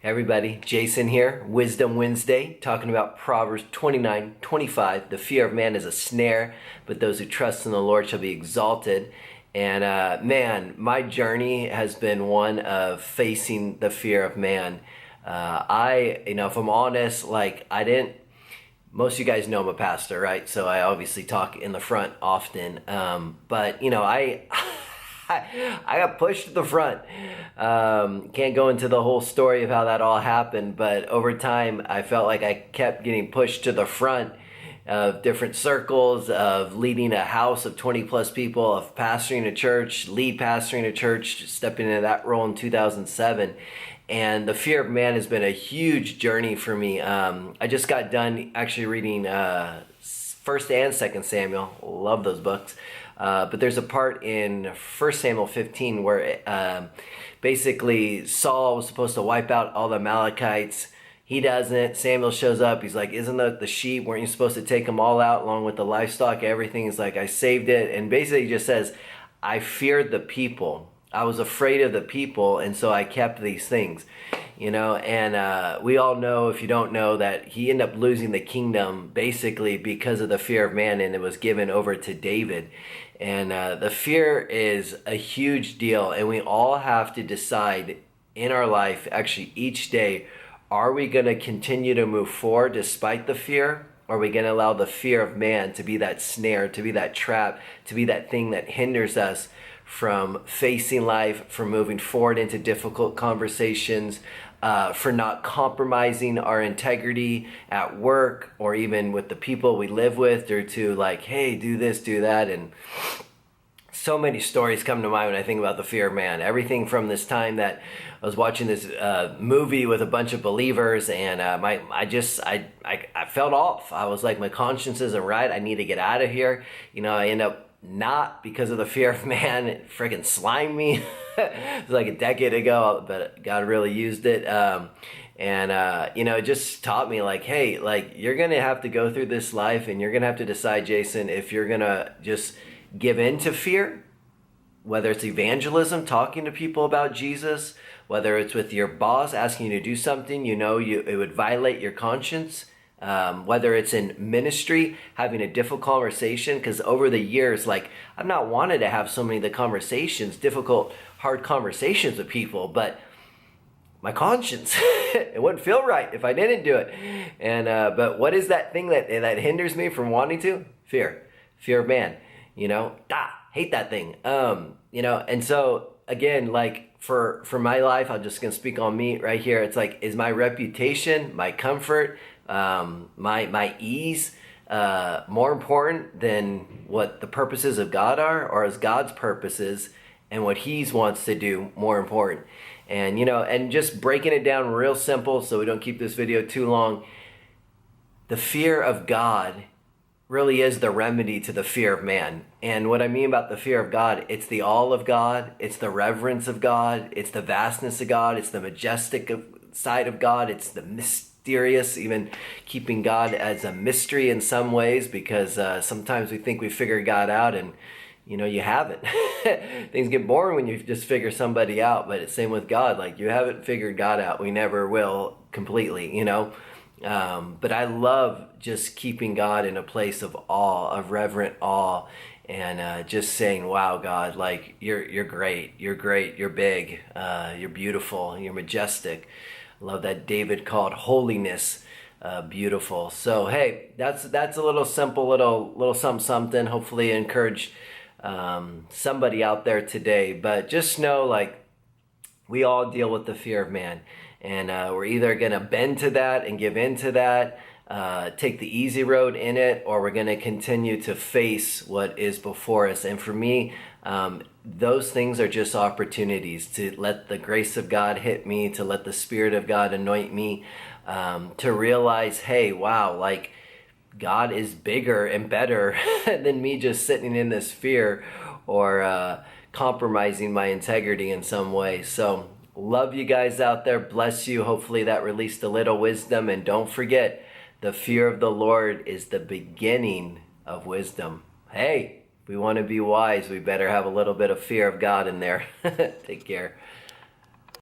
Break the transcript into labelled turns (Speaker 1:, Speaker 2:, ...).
Speaker 1: Everybody, Jason here, Wisdom Wednesday, talking about Proverbs 29:25. The fear of man is a snare, but those who trust in the Lord shall be exalted. And man, my journey has been one of facing the fear of man. If I'm honest, most of you guys know I'm a pastor, right? So I obviously talk in the front often. I got pushed to the front. Can't go into the whole story of how that all happened, but over time I felt like I kept getting pushed to the front of different circles, of leading a house of 20 plus people, of pastoring a church, lead pastoring a church, stepping into that role in 2007. And the fear of man has been a huge journey for me. I just got done actually reading 1st and 2nd Samuel. Love those books. But there's a part in 1 Samuel 15 where basically Saul was supposed to wipe out all the Amalekites. He doesn't. Samuel shows up. He's like, isn't that the sheep? Weren't you supposed to take them all out along with the livestock, everything? He's like, I saved it. And basically he just says, I feared the people. I was afraid of the people, and so I kept these things. And we all know, if you don't know, that he ended up losing the kingdom basically because of the fear of man, and it was given over to David. And the fear is a huge deal, and we all have to decide in our life, actually each day, are we going to continue to move forward despite the fear? Or are we going to allow the fear of man to be that snare, to be that trap, to be that thing that hinders us from facing life, from moving forward into difficult conversations, for not compromising our integrity at work or even with the people we live with, due to like, hey, do this, do that. And so many stories come to mind when I think about the fear of man. Everything from this time that I was watching this movie with a bunch of believers, and I felt off. I was like, my conscience isn't right. I need to get out of here. I end up not because of the fear of man. It freaking slimed me. It was like a decade ago, but God really used it. It just taught me like, hey, like you're going to have to go through this life, and you're going to have to decide, Jason, if you're going to just give in to fear, whether it's evangelism, talking to people about Jesus, whether it's with your boss asking you to do something, it would violate your conscience. Whether it's in ministry, having a difficult conversation, because over the years, I've not wanted to have so many of the conversations, difficult, hard conversations with people, but my conscience, it wouldn't feel right if I didn't do it. And but what is that thing that hinders me from wanting to? Fear of man. Hate that thing. And so again, for my life, I'm just gonna speak on me right here. It's like, is my reputation, my comfort, my ease more important than what the purposes of God are, or is God's purposes and what He wants to do more important? And and just breaking it down real simple so we don't keep this video too long, the fear of God really is the remedy to the fear of man. And what I mean about the fear of God, it's the all of God, it's the reverence of God, it's the vastness of God, it's the majestic side of God, it's the mysterious, even keeping God as a mystery in some ways, because sometimes we think we figured God out, and you haven't. Things get boring when you just figure somebody out, but it's same with God. Like, you haven't figured God out. We never will completely, but I love just keeping God in a place of awe, of reverent awe, and just saying, wow, God, like you're great, you're big, you're beautiful, you're majestic. I love that David called holiness beautiful. So hey, that's a little simple, little something. Hopefully encourage somebody out there today. But just know, we all deal with the fear of man. And we're either going to bend to that and give in to that, take the easy road in it, or we're going to continue to face what is before us. And for me, those things are just opportunities to let the grace of God hit me, to let the Spirit of God anoint me, to realize, hey, wow, God is bigger and better than me just sitting in this fear or compromising my integrity in some way. So love you guys out there. Bless you. Hopefully that released a little wisdom. And don't forget, the fear of the Lord is the beginning of wisdom. Hey, if we want to be wise, we better have a little bit of fear of God in there. Take care.